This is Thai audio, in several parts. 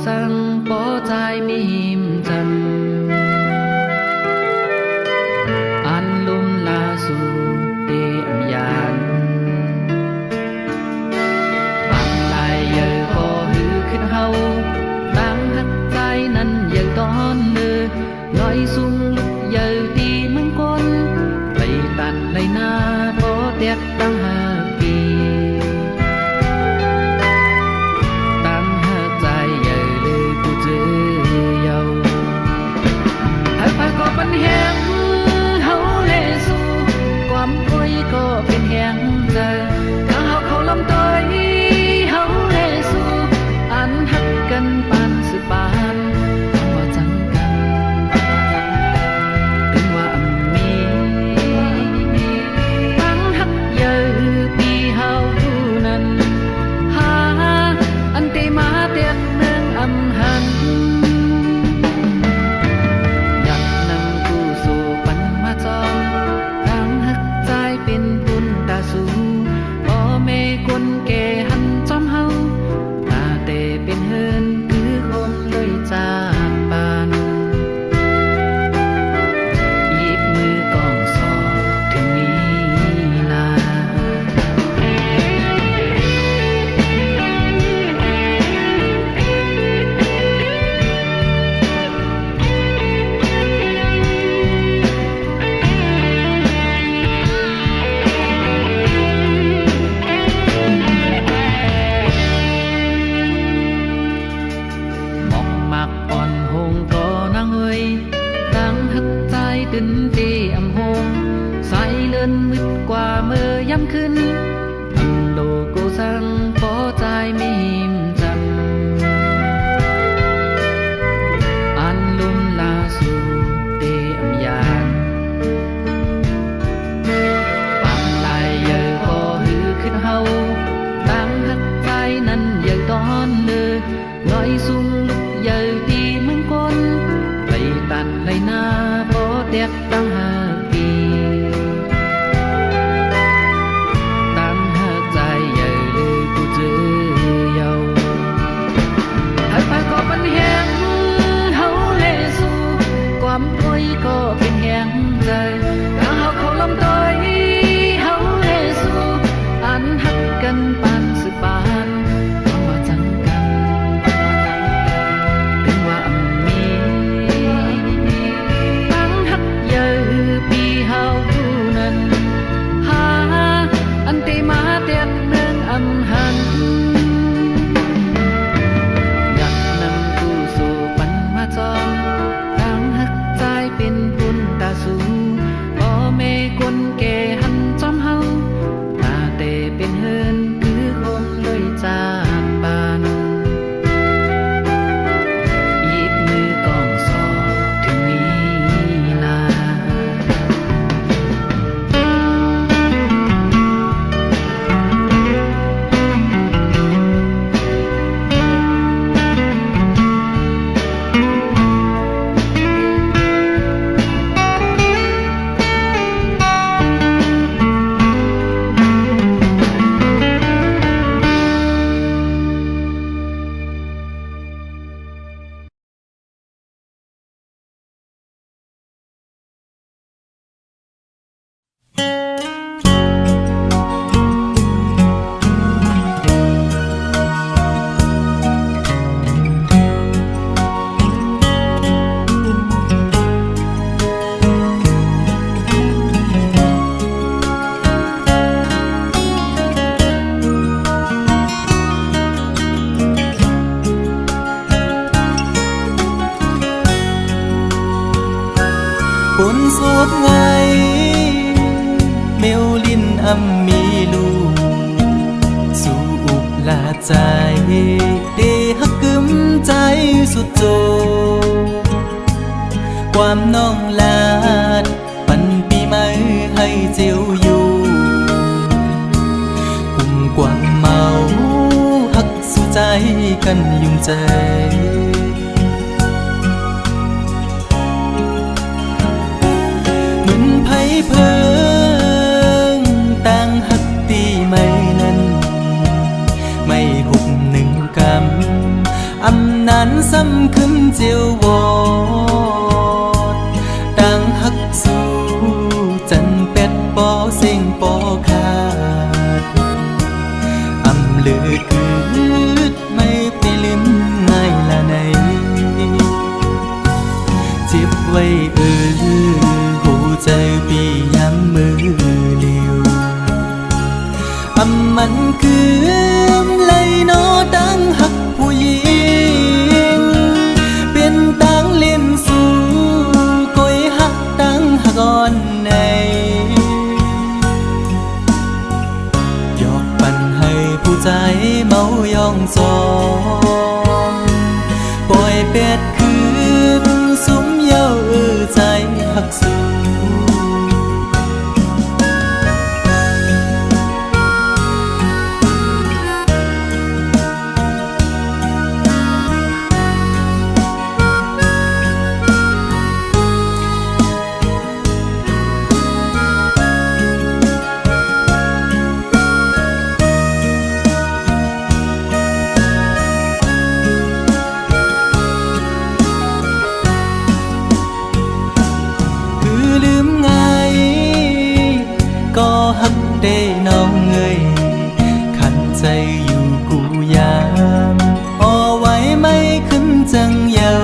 sang bỏ dài mi hiểm trầm an lum la su tê âm yàn bằng lại giờ có hư khích hâu đang hắt tay năn giờ đón nơ nói sung lúc giờ đi măng con vậy tàn lại na có đẹp đang hà kỳปัญแหงเฮาเลสู่ความคุยก็เป็นแหงเจอถ้าเขาลำต้อยเฮาเลสู่อันหักกันปานสืบปานว่าจังกันถึงว่ามีตั้งหักเยอะปีเฮานั้นหาอันตีมาเตียนเมืองอำหันย้ำขึ้นอันโลโกสังพอใจไม่หิมจำอันลุมลาสูเตอมยานปังลายเยอะพอหือขึ้นเฮาตั้งหักใจนั้นเยอะตอนเลือน้อยสูงลุกเยอะดีเมืองก้นไปตันเลยหน้าพอเด็กตั้งหาปีก็เป็นแหงใจถ้าเขาลำต้อยเฮาเลสู่อันหักกันปานสืบปานว่าจังกันถึงว่ามีตั้งหักเยอะปีเฮานั้นหาอันตีมาเตียนเมืองอำหันอยากนำกูสู่ปันมาจอมเป็นบุญตาสูพ่อแม่คนแก่หันจอมเฮาตาเตเป็นเฮินคือคงเลยจากบานหยิบมือกองสอถึงนี้นาคนโสดไงเมลลินอำมีลูกสู่อุกลาใจเดฮักกึมใจสุดโจความน้องลาดปันปีใหม่ให้เจียวอยู่กุ่มกวางเมาฮักสู่ใจกันยุ่งใจไผเพิงต่างหักตีไม่นั้นไม่หุบหนึ่งกำอำ นั้นซ้ำขึ้นเจียววอดดังหักสู่จันเป็ดปอเสียงปอขาดอำลือคืดไม่ไปลืมง่ายละในเจ็บไว้หูใจปีย้ำมือเลียวมันคือเลยนอดังหักผู้หญิงเป็นตังเล่นสู่ก้อยหักตังหักอ่อนในยอกปั่นให้ผู้ใจเมายองจองปล่อยเป็ดคืนสุมเย้าใจหักสู่หักได้น้องเงยขันใจอยู่กูยามอ่อไว้ไม่ขึ้นจังเยา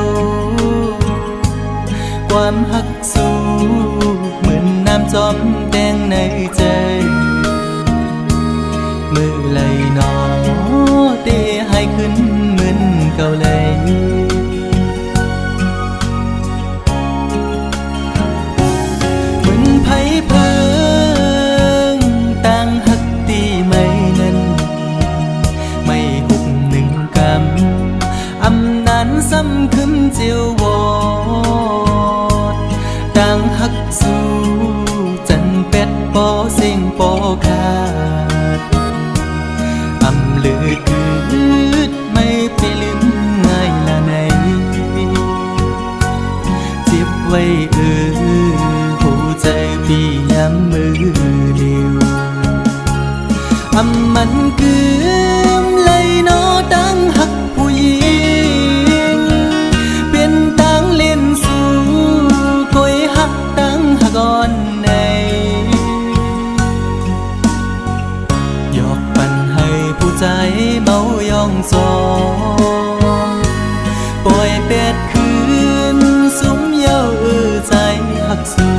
ความหักสู้เหมือนน้ำจอมแดงในใจมือไหลนอเตะให้ขึ้นเหมือนเก่าเลยเหมือนไผ่เพอซ้ำขึ้นเจียววอดดังหักสู่จันเป็ดปอเสียงปอขาดอำลือคืดไม่ไปลืมง่ายละในเจ็บไว้หูใจพี่ย้ำมือเดียวมันคือเลยนอดังหักผู้หญิงก่อนในยอกปั่นให้ผู้ใจเมายองจองปล่อยเป็ดคืนสุมเย้าใจหักสู่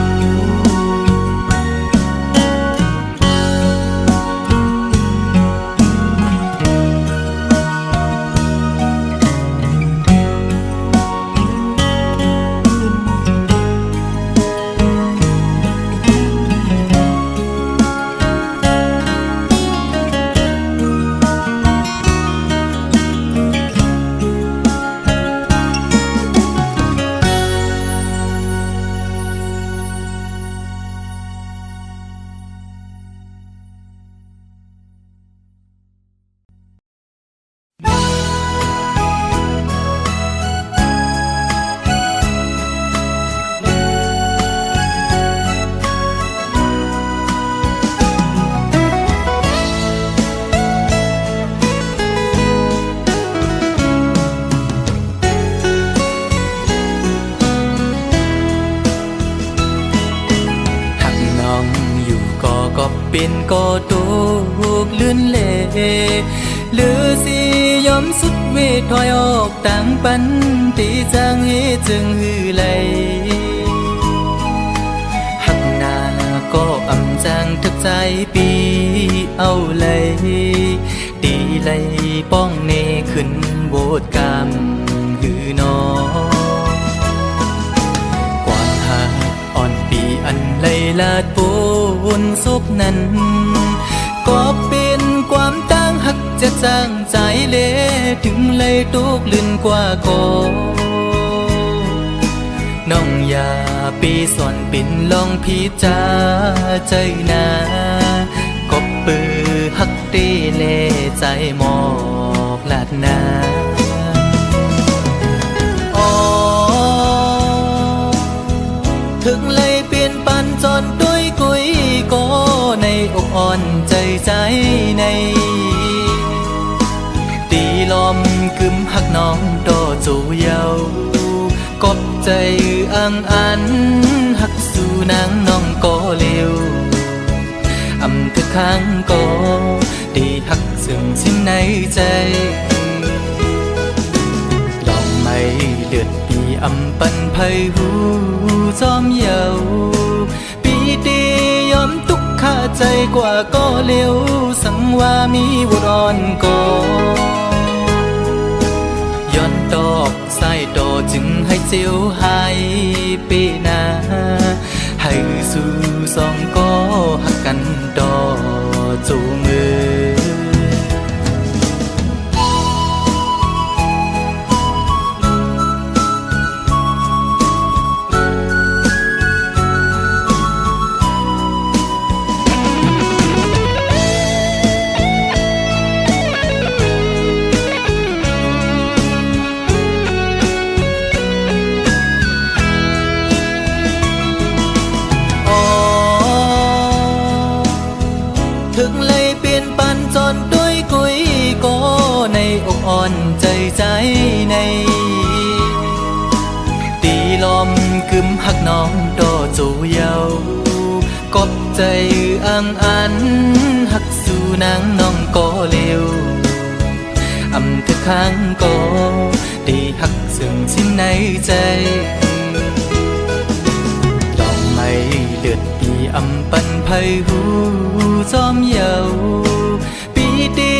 เป็นก็ตกลื่นเล่หรือสิยอมสุดเวทถอยออกต่างปันตีจางให้จึงหือไหลหักหน้าก็อำจางทึกใจปีเอาเลยตีไหลป้องเนขึ้นโบดกามหือนอความหักอ่อนปีอันไหลลาดปูนศพนั้นก็เป็นความตั้งหักจะจางใจเละถึงเลยตกลื่นกว่าก่อนน้องอย่าปีสอนปิ่นลองพิจาใจนาก็ปือหักตีเล่ใจหมอกลาดนาถึงเลยเปลี่ยนปันจนด้วยกุยก็ในอกอ่อนใจใจในตีลมกึมหักน้องโต จูเยากบใจอังอันหักสู่นางน้องก็เร็วอำคือข้างก็ได้หักซึ่งสิ้นในใจลองไม่เลือดปีอำปันไพหูจอมเยาปีดียอมทุกข้าใจกว่าก็เร็วสังว่ามีบุรอนก็ย้อนดอกสายดอจึงให้เจียวหายปีนาให้สู่สองก็หักกันดอจูมือถึงเลยเปลี่ยนปันจนด้วยกุยก็ในอกอ่อนใจใจในตีลมกึมหักน้องดอจูเยากบใจอังอันหักสู่นางน้องก็เร็วอำเธอข้างก็ได้หักซึ่งสิ้นในใจลองไม่เลือดปีอำปันไพหูจอมเยาปีดี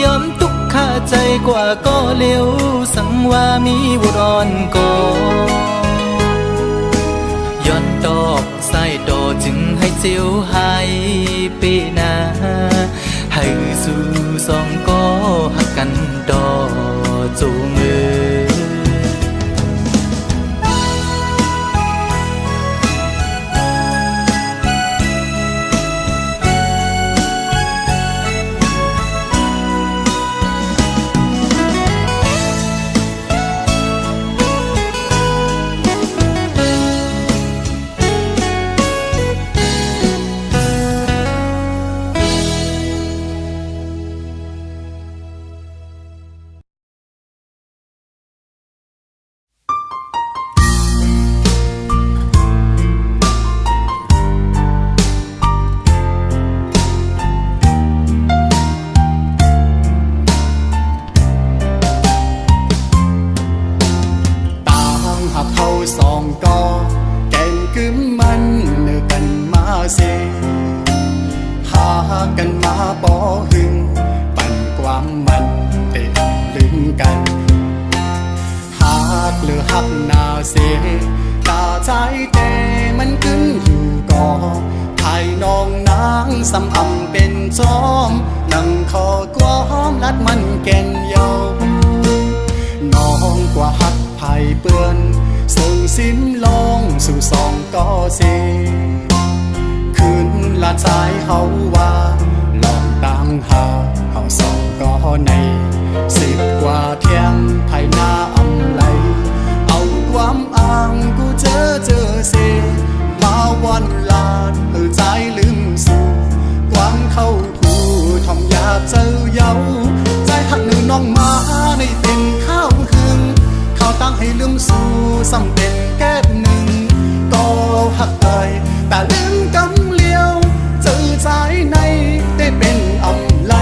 ยอมทุกข้าใจกว่าก็เร็วสังว่ามีบุรอนก็ย้อนดอกสายดอจึงให้เจียวหายปีนาให้สู่สองก็หักกันดอจูมือสองก็แก่งกึมมันเนื้อกันมาเสหากันมาปอหึงปั่นความมันเตะลึงกันหากหรือหักนาเสตาใจแต่มันกึ้งอยู่ก่อไทยน้องนางสำอำเป็นจอมนั่งคอกว้อมลัดมันแก่นเยาน้องกว่าหักไผ่เปื้อนส่งสิ้นลองสู่สองก็เสคืนละใจเฮาว่าลองตั้งหาเฮาสองก็ใน10 กว่าเที่ยงไทยหน้าอำไหลเอาความอ้างกูเจอเสมาวันลาดใจลืมสู่ความเข้าผู้ทอมอยากเจอเย้าใจหักหนึ่งน้องมาในเต็นข้าวหึงเขาตั้งให้ลืมสู่ซ้ำเป็นแก้หนึ่งก็หักเอ่ยแต่ลืมกำเลี้ยวเจอใจในได้เป็นอำไหล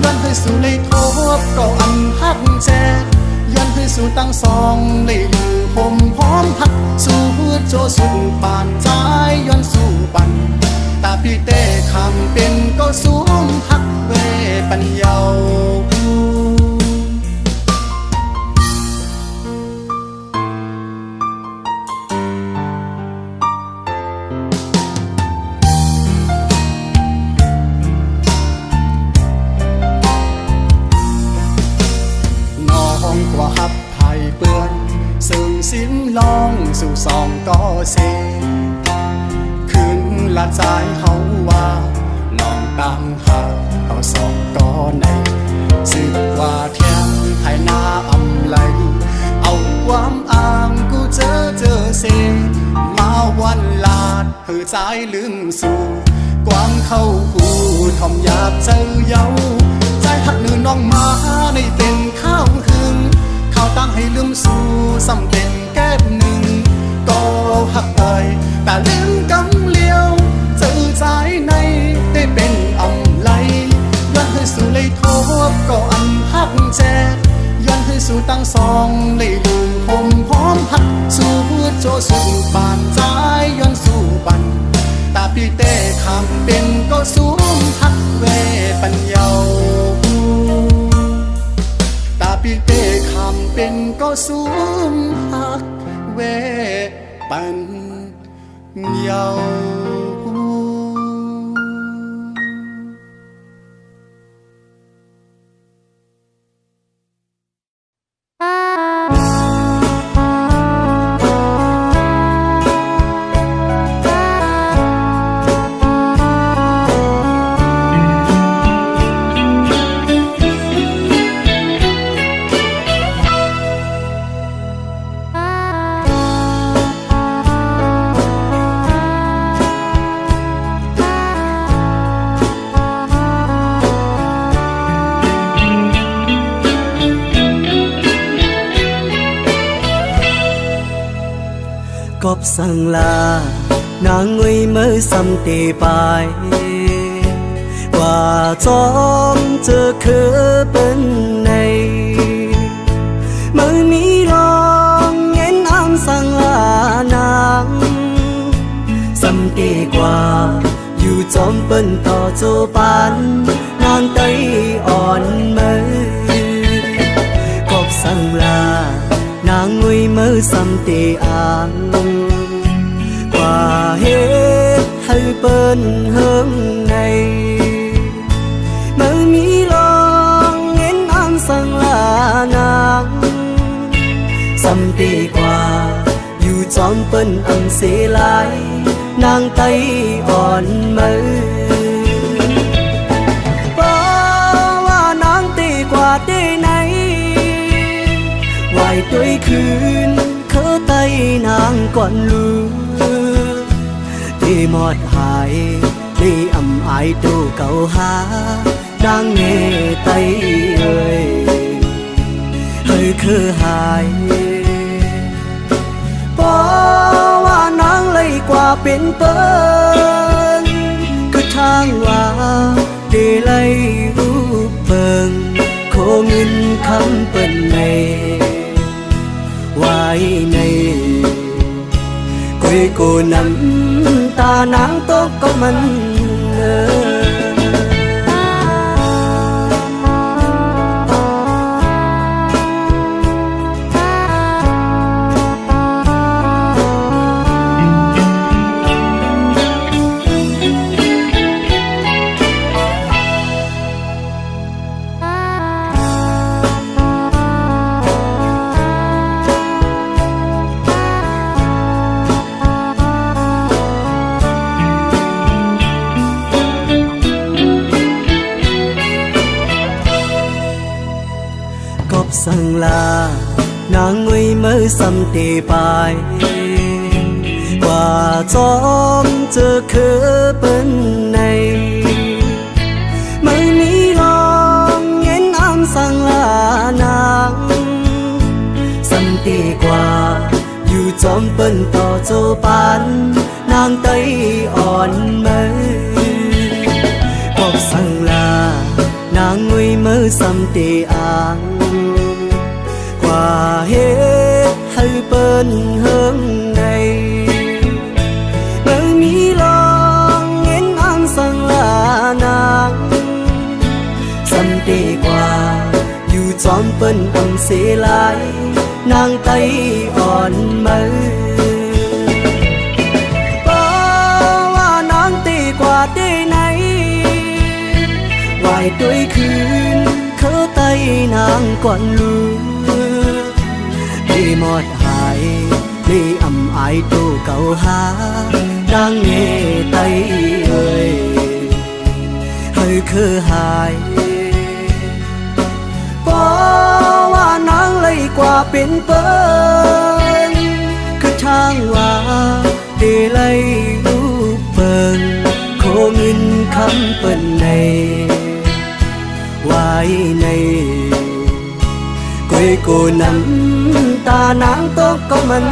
ย้อนให้สู่เลยทบก็อันหักแจย้อนให้สู่ตั้งสองเลยอยู่ผมพร้อมหักสู่โจสุดป่านใจย้อนสู่ปันตาพี่เต้คำเป็นก็สูงหักเวปัญญากว่าหับไผ่เปื้อนซึ่งสิ้นลองสู่สองก็เสคืนละใจเฮาว่าลองตั้งหาเฮาสองก็ใน10 กว่าเที่ยงไทยหน้าอำไหลเอาความอ้างกูเจอเสมาวันลาดเฮือใจลืมสู่ความเข้าหูทอมอยากเจอเย้าใจหักหนึ่งน้องมาในเต็นข้าวหึงเขาตั้งให้ลืม ลืมกำเลียวเจอใจในได้เป็นอำไลย้อนให้สู่เลยทบก็อันหักแจย้อนให้สู่ตั้งสองเลยลืมผมพร้อมหักสู่โจสู่ปานใจย้อนสู่ปันตาพี่เต้คำเป็นก็สูงหักเวปัญญาตาพี่เต้คำเป็นก็สูงหักเวปัญญาgóp sang là nàng người mới xăm tì bài và trong chờ khứ bên này mới mi lòng nghe nam sang là nàng xăm tì qua dù trong bên tỏ cho bán nàng tay on mới góp sang là nàng người mới xăm tì an qua hết hay bên hôm nay mới mi lòng nghe nam sang là nàng xăm tì qua dù trong bên âm sẽ lại nàng tay on mới và nàng tì qua đây này vài tuổiคืน khớ tay nàng còn lưu thì một hài đi ầm ai đồ cầu há đang nghe tay ơi hơi khứ hài bỏว่านางเลยกว่าเป็นเปิ้นคือทางว่าดีเลยรูปเปิงโคเงินคำเปิ้นในไว้ในคุยกูน้ำตานางตกก็มันsang là nàng người mới xăm tì bài và trong chờ khứ bên này mới mi lòng nghe nam sang là nàng xăm tì qua dù trong bên tỏ cho bán nàng tay on mới góp sang là nàng người mới xăm tì an qua hết hay bên hôm nay mới mi lòng nghe nam sang là nàng xăm tì qua dù trong bên âm sẽ lại nàng tay on mớiว่านางตีกว่าได้ไหนวายtuổiคืน khớ tay nàng còn lưu đi một hài đi ầm ai tô cầu há đang nghe tay ơi hơi khứ hài bỏว่านางเลยกว่าเป็นเปิ้นคือทางว่าดีเลยรูปเปิ้นโคเงินคำเปิ้นในไว้ในคุยกูน้ำตานางตกก็มัน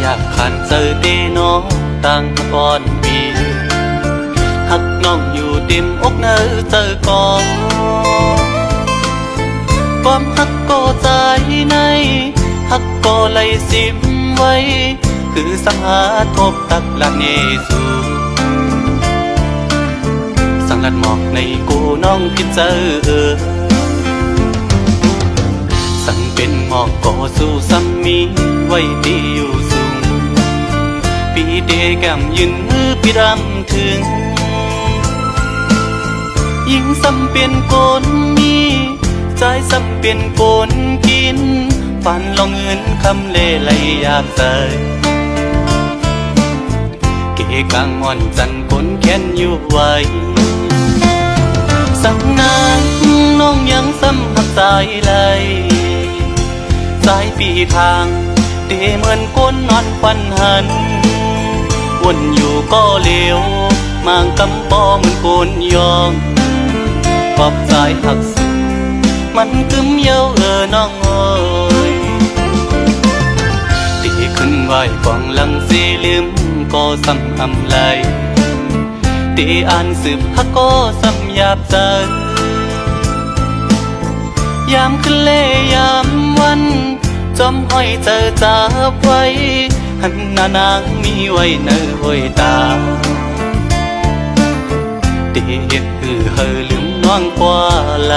อยากขันเจอเดน้องตั้งก่อนปีหักน้องอยู่ดิมอกเนอเจอก่อนความหักก็ใจในหักก็ไหลสิมไว้คือสังหาทบตักหลักเนสูสังลัดหมอกในกูน้องพิดเจอสั่งเป็นหมอกก็สู้ซ้ำมีไว้ดีอยู่สูงปีเดแก้มยืนมือพี่รำถึงยิ่งซ้ำเป็นโกนมีใจซ้ำเป็นโกนกินฝันลองเงินคำเล่ไหลอยากใส่เกกางอ่อนจันคนแค้นอยู่ไว้สั่งนางน้องยังซ้ำหักใจไหลสายปีทางเดเหมือนก้นนอนควันหันวนอยู่ก็เลวมางกำปอเหมือนโกนยองปอบสายหักสุดมันกึมเย้าน้องเอ้ยตีขึ้นไหวกองหลังสีลืมก็ซ้ำอำไหลตีอ่านสืบฮักก็ซ้ำหยาบใจยามขึ้นเล่ยามวันจอมห้อยเจอจับไว้หันหน้านางมีไว้เนื้อห้อยตาเตียคือเฮอลืมน้องกว่าไหล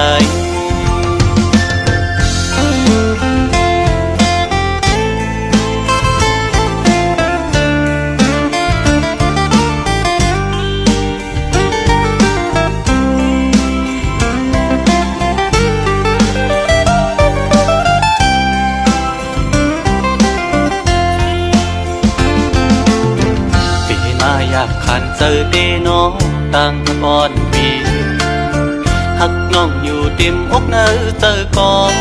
อยากขันเจอเดน้องตั้งก่อนปีหักน้องอยู่เต็มอกเนอเจอก่อน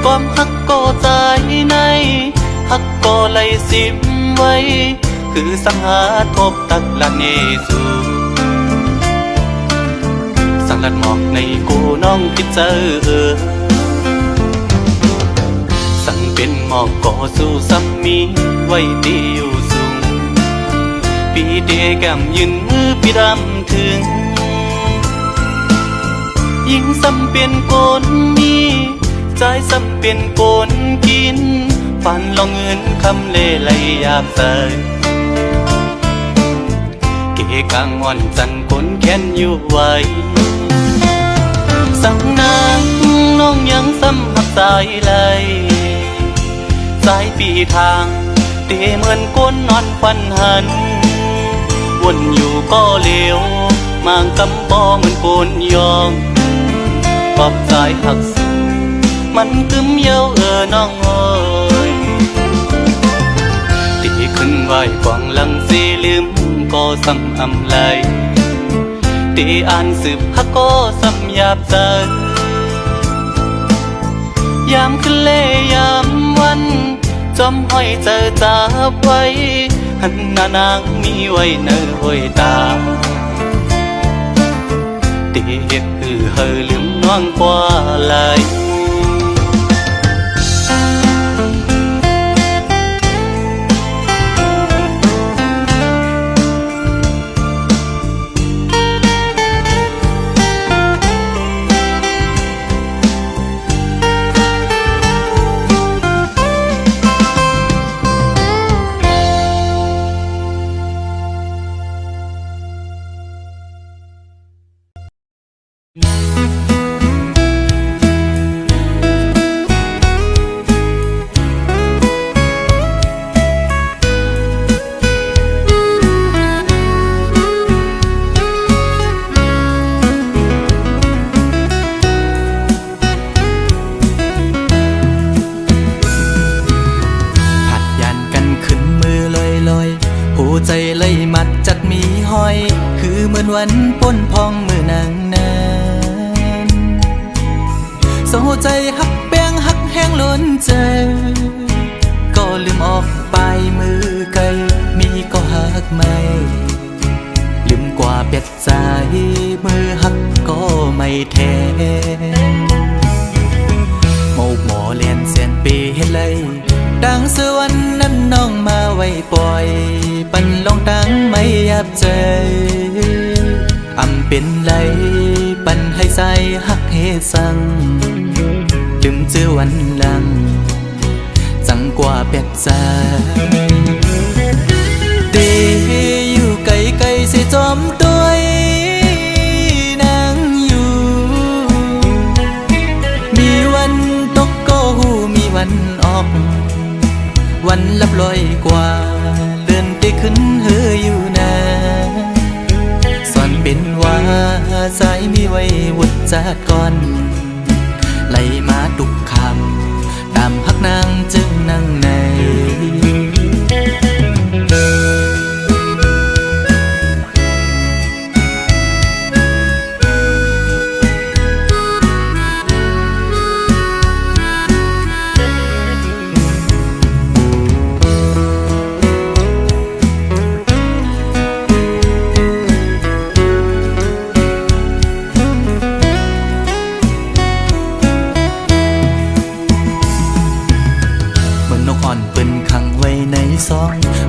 ความหักก็ใจในหักก็ไหลสิมไว้คือสังหาทบตักหลักเนสูสังลัดหมอกในกูน้องพิดเจอสั่งเป็นหมอกก็สู้ซ้ำมีไว้ดีอยู่สูงปีเดแก้มยืนมือพี่รำถึงยิ่งซ้ำเป็นโกนมีใจซ้ำเป็นโกนกินฝันลองเงินคำเล่ไหลอยากใส่เกกางอ่อนจันคนแค้นอยู่ไว้สั่งนางน้องยังซ้ำหักสายไหลสายปีทางเตเหมือนก้นนอนควันหันวนอยู่ก็เลวมางกำปอเหมือนโกนยองปอบสายหักสุดมันกึมเย้าน้องเอ้ยตีขึ้นไหวกองหลังสีลืมก็ซ้ำอำไหลตีอ่านสืบฮักก็ซ้ำหยาบใจยามขึ้นเล่ยามวันจอมห้อยเจอจับไว้หันหน้านางมีไว้เนื้อห้อยตาเตียคือเฮอลืมน้องกว่าไหล ใจเลยมัดจัดมีห้อยคือเหมือนวันป้นพองมือนางนา โซใจหักแป้งหักแห้งล้นใจก็ลืมออกไปมือไกลมีก็หักไม่ลืมกว่าเป็ดใจมือหักก็ไม่แท้โมกหมอเลียนเสียนปีให้เลยดังสวรรค์นั้นน้องมาไว้ปล่อยปันลองตั้งไม่ยับใจอำเป็นไรปันให้ใส่หักเฮสังลืมเจอวันหลังจังกว่าเป็ดใจเดอยู่ไกลไกลสิจอมตัวนางอยู่มีวันตกก็หูมีวันออกวันลับลอยกว่าเลื่อนไปขึ้นเฮออยู่นะสอนเป็นว่าสายมีไว้วุดจากก่อนไหลมาทุกคำตามหักนางจึงนั่งใน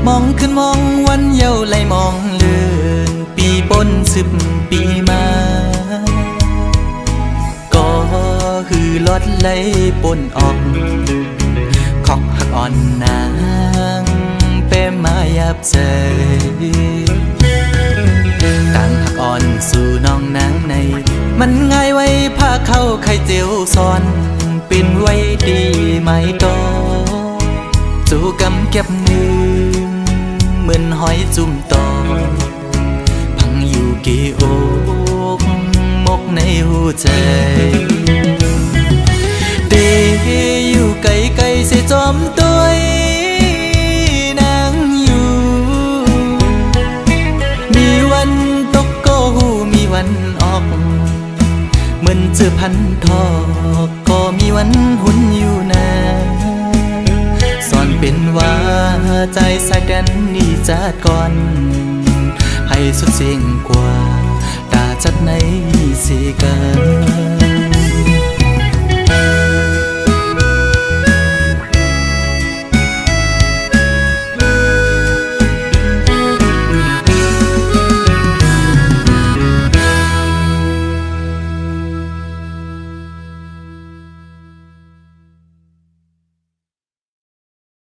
มองขึ้นมองวันเยาว์ไหลมองเลื่อนปีปน10 ปีมาก็ฮือลอดไหลปนออกขอกหักอ่อนนางเป้มายับใจต่างหักอ่อนสู่น้องนางในมันง่ายไว้พาเข้าไข่เจียวซ้อนเป็นไว้ดีไหมโตสู่กำเก็บมือเหมือนหอยจุ่มตอพังอยู่กี่อกมกในหัวใจเดอยู่ไกลไกลเสียจอมตัวนางอยู่มีวันตกก็หูมีวันออกเหมือนเจอพันทอกก็มีวันหุ่นอยู่นะสอนเป็นว่าใจสายแดนนี่จัดก่อนให้สุดเสียงกว่าตาจัดในสีกัน